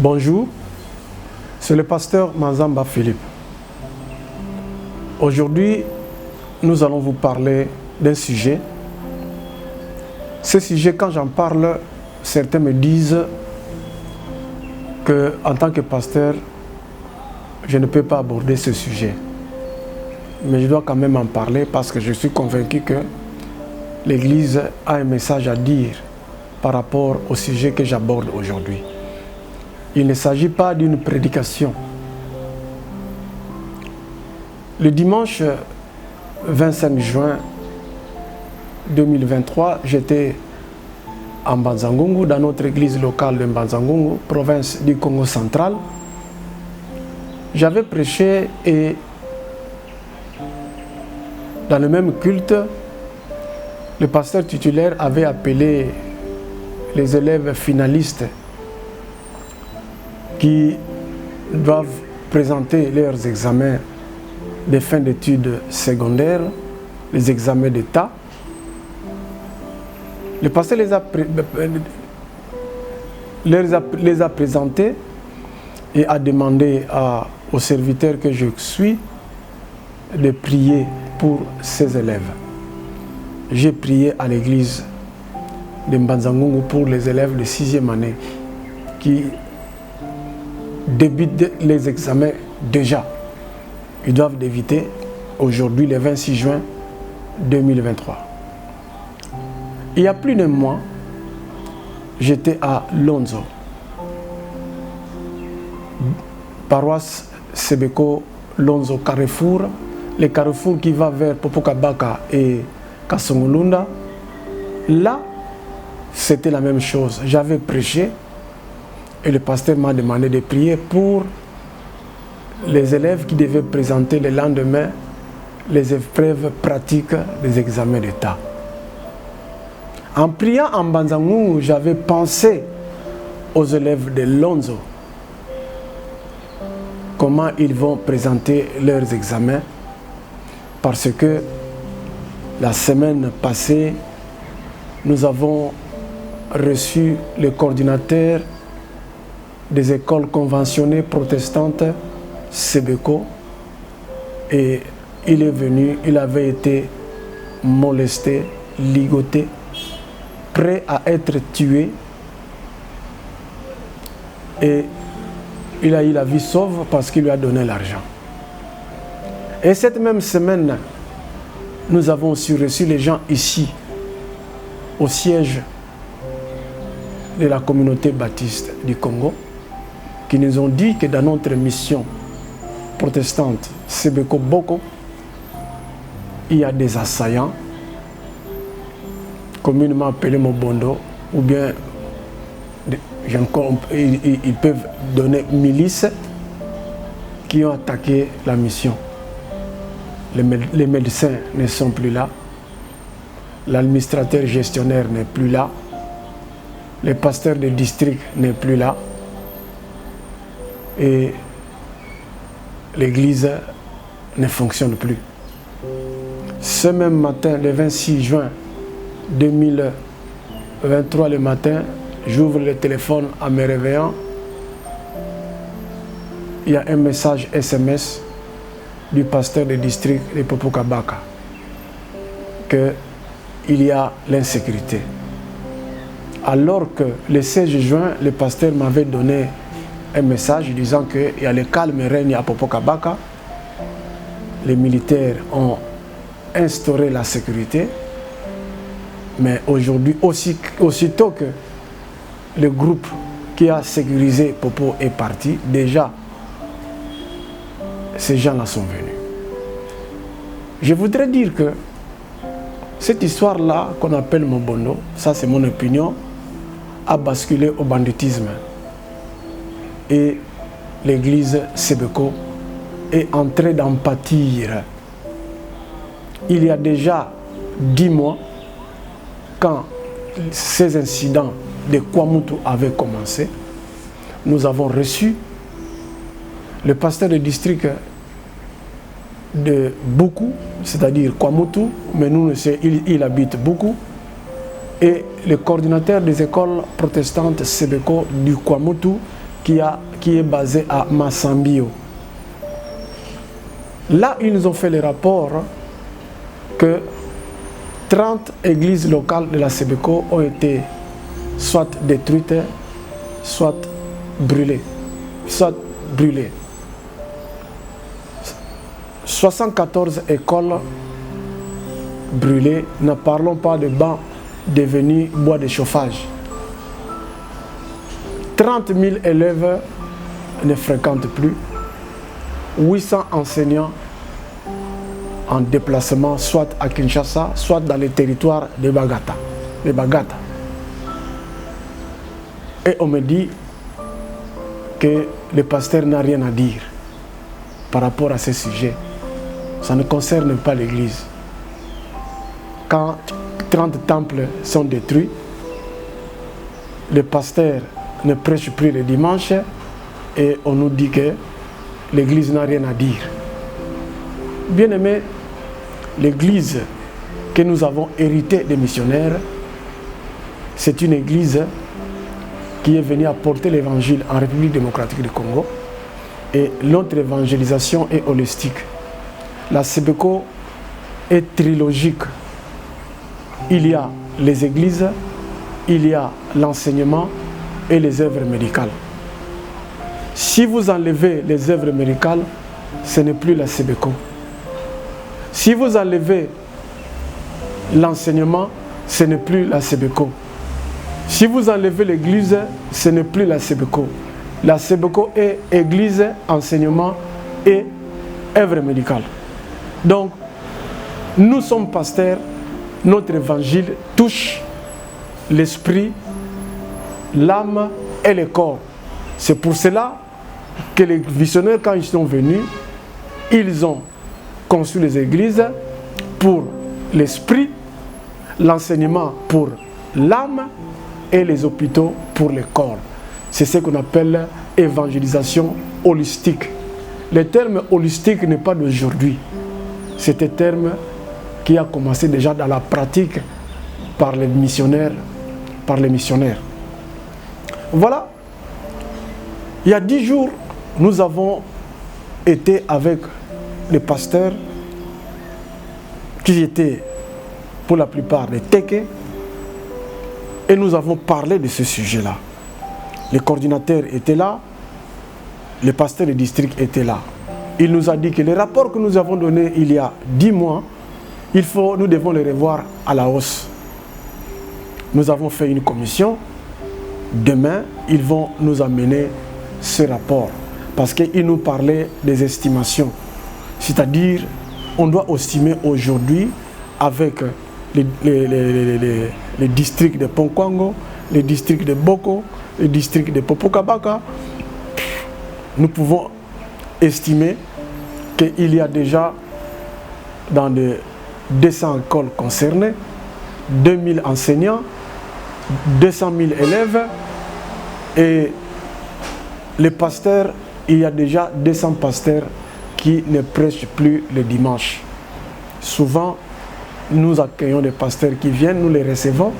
Bonjour, c'est le pasteur Manzamba Philippe. Aujourd'hui, nous allons vous parler d'un sujet. Ce sujet, quand j'en parle, certains me disent que, en tant que pasteur, je ne peux pas aborder ce sujet. Mais je dois quand même en parler parce que je suis convaincu que l'Église a un message à dire par rapport au sujet que j'aborde aujourd'hui. Il ne s'agit pas d'une prédication. Le dimanche 25 juin 2023, j'étais en Mbanza-Ngungu, dans notre église locale de Mbanza-Ngungu, province du Congo central. J'avais prêché et dans le même culte, le pasteur titulaire avait appelé les élèves finalistes qui doivent présenter leurs examens de fin d'études secondaires, les examens d'État. Le pasteur les a présentés et a demandé aux serviteurs que je suis de prier pour ces élèves. J'ai prié à l'église de Mbanza-Ngungu pour les élèves de 6e année qui débutent les examens déjà. Ils doivent débuter aujourd'hui, le 26 juin 2023. Il y a plus d'un mois, j'étais à Lonzo, paroisse Sebeko Lonzo Carrefour, le carrefour qui va vers Popokabaka et Kasongolunda. Là, c'était la même chose. J'avais prêché et le pasteur m'a demandé de prier pour les élèves qui devaient présenter le lendemain les épreuves pratiques des examens d'État. En priant en Mbanza-Ngungu, j'avais pensé aux élèves de Lonzo, comment ils vont présenter leurs examens, parce que la semaine passée, nous avons reçu le coordinateur des écoles conventionnées protestantes Sebeko et il est venu, il avait été molesté, ligoté, prêt à être tué et il a eu la vie sauve parce qu'il lui a donné l'argent. Et cette même semaine, nous avons aussi reçu les gens ici, au siège de la communauté baptiste du Congo, qui nous ont dit que dans notre mission protestante Sebeko Boko, il y a des assaillants, communément appelés Mobondo, ou bien ils peuvent donner milices qui ont attaqué la mission. Les médecins ne sont plus là, l'administrateur gestionnaire n'est plus là, le pasteur de district n'est plus là, et l'église ne fonctionne plus. Ce même matin, le 26 juin 2023, le matin, j'ouvre le téléphone en me réveillant. Il y a un message SMS du pasteur de district de Popokabaka qu'il y a l'insécurité. Alors que le 16 juin, le pasteur m'avait donné un message disant qu'il y a le calme règne à Popokabaka. Les militaires ont instauré la sécurité. Mais aujourd'hui, aussitôt que le groupe qui a sécurisé Popo est parti, déjà, ces gens-là sont venus. Je voudrais dire que cette histoire-là, qu'on appelle Mobondo, ça c'est mon opinion, a basculé au banditisme. Et l'église Sebeko est en train d'en pâtir. Il y a déjà 10 mois, quand ces incidents de Kwamutu avaient commencé, nous avons reçu le pasteur de district de Buku, c'est-à-dire Kwamutu, mais nous, il habite Buku, et le coordinateur des écoles protestantes Sebeko du Kwamutu qui est basé à Massambio. Là, ils nous ont fait le rapport que 30 églises locales de la Sébéco ont été soit détruites, soit brûlées. 74 écoles brûlées, ne parlons pas de bancs devenus bois de chauffage. 30 000 élèves ne fréquentent plus, 800 enseignants en déplacement, soit à Kinshasa, soit dans les territoires de Bagata. Et on me dit que le pasteur n'a rien à dire par rapport à ce sujet. Ça ne concerne pas l'Église. Quand 30 temples sont détruits, le pasteur ne prêche plus le dimanche et on nous dit que l'Église n'a rien à dire. Bien aimé, l'Église que nous avons héritée des missionnaires, c'est une Église qui est venue apporter l'Évangile en République démocratique du Congo, et notre évangélisation est holistique. La Sébéco est trilogique. Il y a les églises, il y a l'enseignement et les œuvres médicales. Si vous enlevez les œuvres médicales, ce n'est plus la Sébéco. Si vous enlevez l'enseignement, ce n'est plus la Sébéco. Si vous enlevez l'église, ce n'est plus la Sébéco. La Sébéco est église, enseignement et œuvre médicale. Donc, nous sommes pasteurs, notre évangile touche l'esprit, l'âme et le corps. C'est pour cela que les missionnaires, quand ils sont venus, ils ont conçu les églises pour l'esprit, l'enseignement pour l'âme et les hôpitaux pour le corps. C'est ce qu'on appelle évangélisation holistique. Le terme holistique n'est pas d'aujourd'hui. C'est un terme qui a commencé déjà dans la pratique par les missionnaires. Voilà. Il y a 10 jours, nous avons été avec les pasteurs qui étaient pour la plupart des Teke, et nous avons parlé de ce sujet-là. Le coordinateur était là, le pasteur du district était là. Il nous a dit que les rapports que nous avons donnés il y a 10 mois, nous devons les revoir à la hausse. Nous avons fait une commission. Demain, ils vont nous amener ce rapport. Parce qu'ils nous parlaient des estimations. C'est-à-dire, on doit estimer aujourd'hui avec les districts de Ponkwango, les districts de Boko, les districts de Popokabaka. Nous pouvons estimer qu'il y a déjà dans les 200 écoles concernées, 2000 enseignants, 200 000 élèves, et les pasteurs, il y a déjà 200 pasteurs qui ne prêchent plus le dimanche. Souvent, nous accueillons des pasteurs qui viennent, nous les recevons.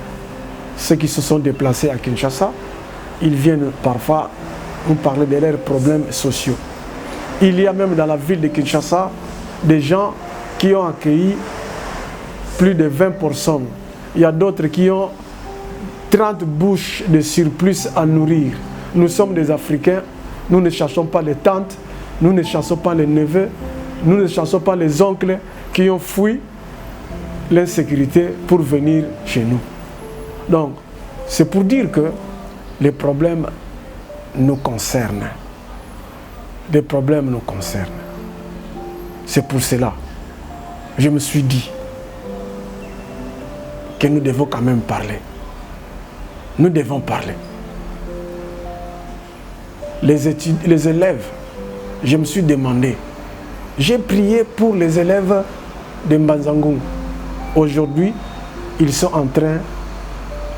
Ceux qui se sont déplacés à Kinshasa, ils viennent parfois nous parler de leurs problèmes sociaux. Il y a même dans la ville de Kinshasa des gens qui ont accueilli plus de 20 personnes. Il y a d'autres qui ont 30 bouches de surplus à nourrir. Nous sommes des Africains, nous ne cherchons pas les tantes, nous ne cherchons pas les neveux, nous ne cherchons pas les oncles qui ont fui l'insécurité pour venir chez nous. Donc, c'est pour dire que les problèmes nous concernent. Les problèmes nous concernent. C'est pour cela que je me suis dit que nous devons quand même parler. Nous devons parler. Les élèves, je me suis demandé, j'ai prié pour les élèves de Mbanzangoum. Aujourd'hui, ils sont en train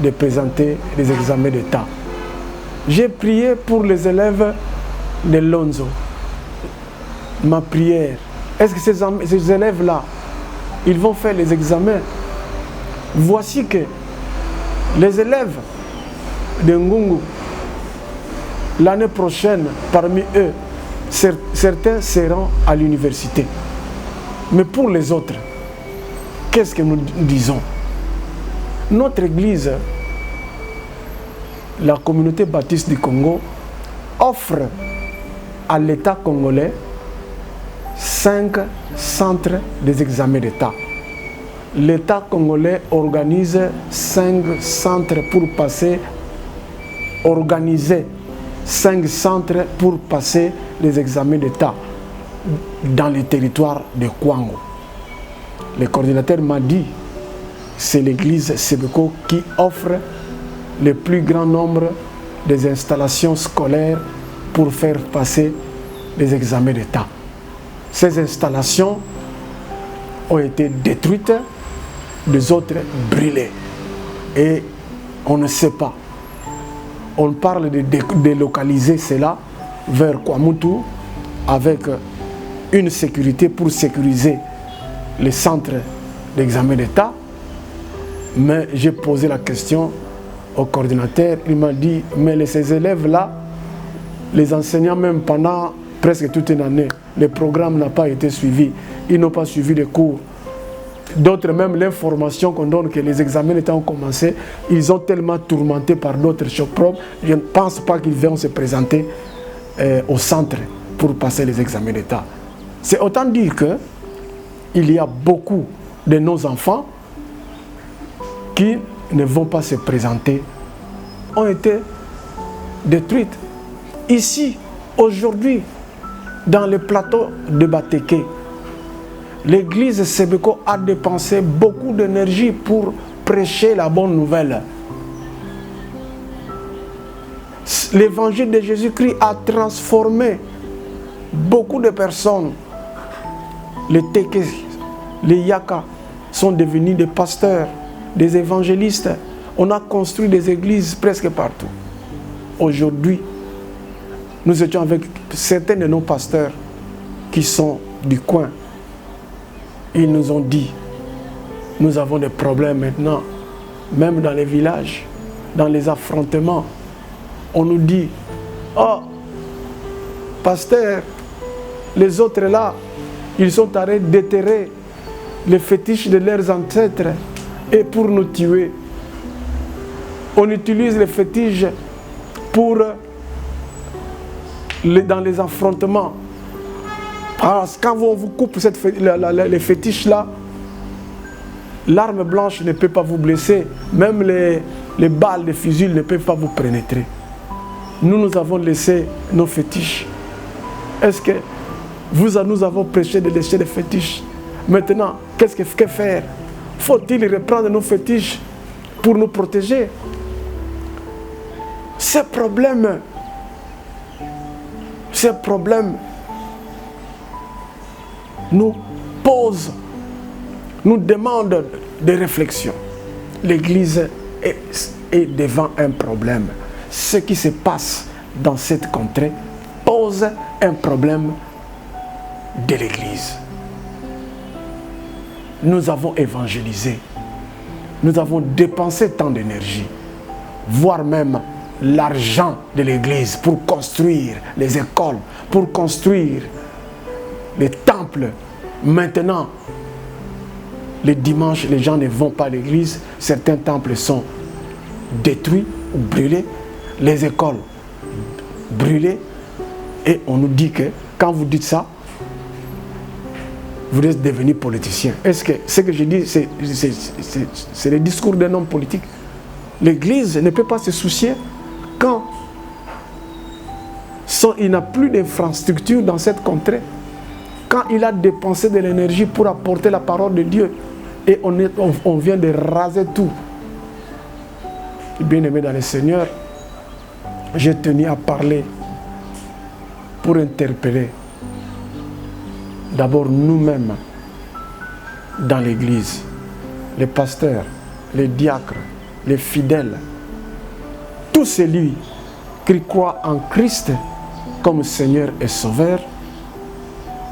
de présenter les examens d'État. J'ai prié pour les élèves de Lonzo. Ma prière, est-ce que ces élèves-là, ils vont faire les examens? Voici que les élèves de Ngungu, L'année prochaine, parmi eux, certains seront à l'université. Mais pour les autres, qu'est-ce que nous disons? Notre Église, la communauté baptiste du Congo, offre à l'État congolais 5 centres des examens d'État. L'État congolais organise 5 centres pour passer, organiser 5 centres pour passer les examens d'État dans les territoires de Kwango. Le coordinateur m'a dit, c'est l'église Sebeko qui offre le plus grand nombre des installations scolaires pour faire passer les examens d'État. Ces installations ont été détruites, les autres brûlées. Et on ne sait pas. On parle de délocaliser cela vers Kwamutu avec une sécurité pour sécuriser les centres d'examen d'État. Mais j'ai posé la question au coordinateur, il m'a dit, mais ces élèves-là, les enseignants même pendant presque toute une année, le programme n'a pas été suivi, ils n'ont pas suivi les cours. D'autres même, l'information qu'on donne que les examens d'État ont commencé, ils ont tellement tourmenté par d'autres choses propres, je ne pense pas qu'ils vont se présenter au centre pour passer les examens d'État. C'est autant dire que il y a beaucoup de nos enfants qui ne vont pas se présenter, ont été détruites. Ici, aujourd'hui, dans le plateau de Bateke, l'église Sebeko a dépensé beaucoup d'énergie pour prêcher la bonne nouvelle. L'évangile de Jésus-Christ a transformé beaucoup de personnes. Les Teke, les Yaka sont devenus des pasteurs, des évangélistes. On a construit des églises presque partout. Aujourd'hui, nous étions avec certains de nos pasteurs qui sont du coin. Ils nous ont dit, nous avons des problèmes maintenant, même dans les villages, dans les affrontements. On nous dit, oh, pasteur, les autres là, ils sont en train de déterrer les fétiches de leurs ancêtres et pour nous tuer. On utilise les fétiches pour dans les affrontements. Parce que quand on vous coupe les fétiches là, l'arme blanche ne peut pas vous blesser, même les balles de fusil ne peuvent pas vous pénétrer. Nous avons laissé nos fétiches. Est-ce que nous avons prêché de laisser les fétiches? Maintenant, qu'est-ce que faire? Faut-il reprendre nos fétiches pour nous protéger? Ces problèmes nous posent, nous demandent des réflexions. L'Église est devant un problème. Ce qui se passe dans cette contrée pose un problème de l'Église. Nous avons évangélisé, nous avons dépensé tant d'énergie, voire même l'argent de l'Église pour construire les écoles, pour construire les temples. Maintenant, les dimanches, les gens ne vont pas à l'église, certains temples sont détruits ou brûlés, les écoles brûlées, et on nous dit que quand vous dites ça, vous êtes devenu politicien. Est-ce que ce que je dis, c'est le discours d'un homme politique? L'église ne peut pas se soucier quand il n'a plus d'infrastructure dans cette contrée, quand il a dépensé de l'énergie pour apporter la parole de Dieu et on vient de raser tout. Bien-aimé dans le Seigneur, j'ai tenu à parler pour interpeller d'abord nous-mêmes dans l'église, les pasteurs, les diacres, les fidèles, tous celui qui croient en Christ comme Seigneur et Sauveur,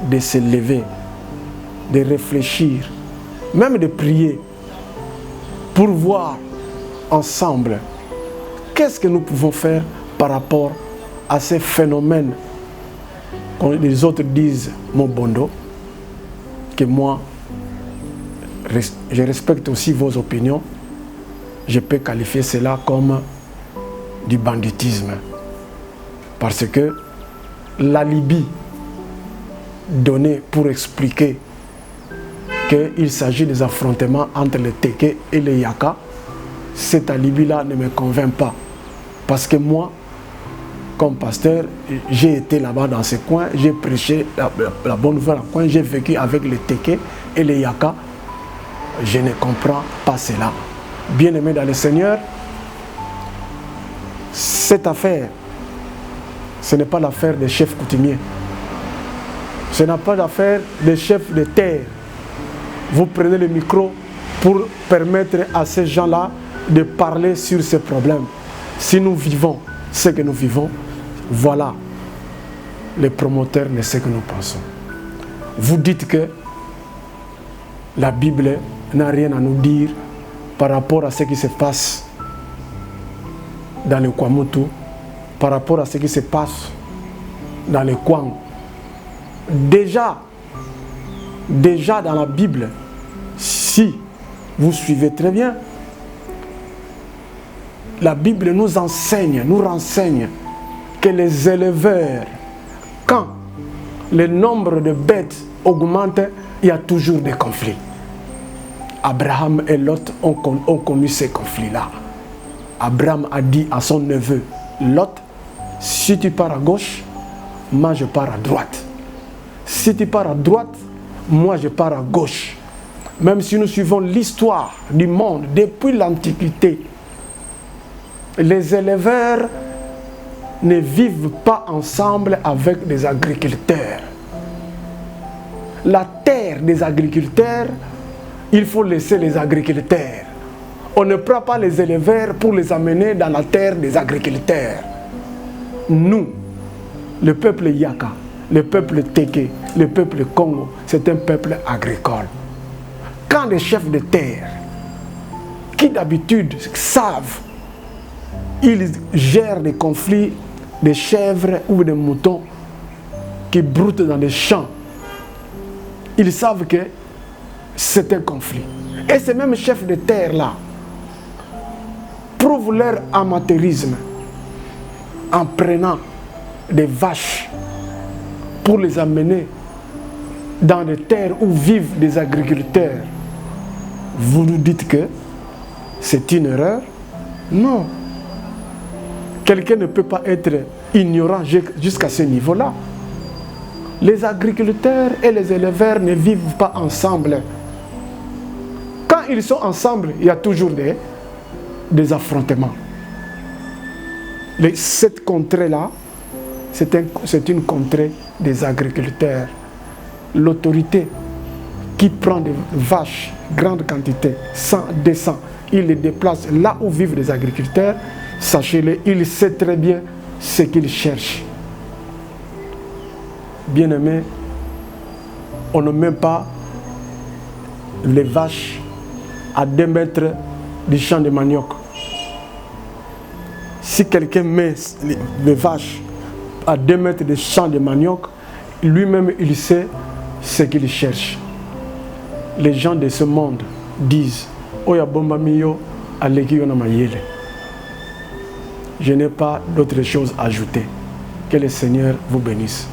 de se lever, de réfléchir, même de prier pour voir ensemble qu'est-ce que nous pouvons faire par rapport à ces phénomènes, quand les autres disent Mobondo, que moi, je respecte aussi vos opinions, je peux qualifier cela comme du banditisme. Parce que l'alibi donné pour expliquer qu'il s'agit des affrontements entre les Téké et les Yaka, cet alibi-là ne me convainc pas. Parce que moi, comme pasteur, j'ai été là-bas dans ce coin, j'ai prêché la bonne nouvelle en coin, j'ai vécu avec les Téké et les Yaka. Je ne comprends pas cela. Bien-aimés dans le Seigneur, cette affaire, ce n'est pas l'affaire des chefs coutumiers. Ce n'est pas l'affaire des chefs de terre. Vous prenez le micro pour permettre à ces gens-là de parler sur ces problèmes. Si nous vivons ce que nous vivons, voilà les promoteurs de ce que nous pensons. Vous dites que la Bible n'a rien à nous dire par rapport à ce qui se passe dans le Kwamutu, par rapport à ce qui se passe dans le Kwang. Déjà dans la Bible, si vous suivez très bien, la Bible nous enseigne, nous renseigne que les éleveurs, quand le nombre de bêtes augmente, il y a toujours des conflits. Abraham et Lot ont connu ces conflits-là. Abraham a dit à son neveu, Lot, si tu pars à gauche, moi je pars à droite. Si tu pars à droite, moi je pars à gauche. Même si nous suivons l'histoire du monde depuis l'Antiquité, les éleveurs ne vivent pas ensemble avec des agriculteurs. La terre des agriculteurs, il faut laisser les agriculteurs. On ne prend pas les éleveurs pour les amener dans la terre des agriculteurs. Nous, le peuple Yaka, le peuple Téké, le peuple Congo, c'est un peuple agricole. Quand les chefs de terre, qui d'habitude savent, ils gèrent des conflits de chèvres ou de moutons qui broutent dans les champs, ils savent que c'est un conflit. Et ces mêmes chefs de terre-là prouvent leur amateurisme en prenant des vaches pour les amener dans les terres où vivent des agriculteurs. Vous nous dites que c'est une erreur? Non. Quelqu'un ne peut pas être ignorant jusqu'à ce niveau-là. Les agriculteurs et les éleveurs ne vivent pas ensemble. Quand ils sont ensemble, il y a toujours des affrontements. Cette contrée-là, c'est une contrée des agriculteurs. L'autorité qui prend des vaches, grande quantité, 100, 200, il les déplace là où vivent les agriculteurs, sachez-le, il sait très bien ce qu'il cherche. Bien-aimés, on ne met pas les vaches à 2 mètres du champ de manioc. Si quelqu'un met les vaches à 2 mètres du champ de manioc, lui-même il sait ce qu'il cherche. Les gens de ce monde disent Oya bomba miyo aleki yona mayele. Je n'ai pas d'autre chose à ajouter. Que le Seigneur vous bénisse.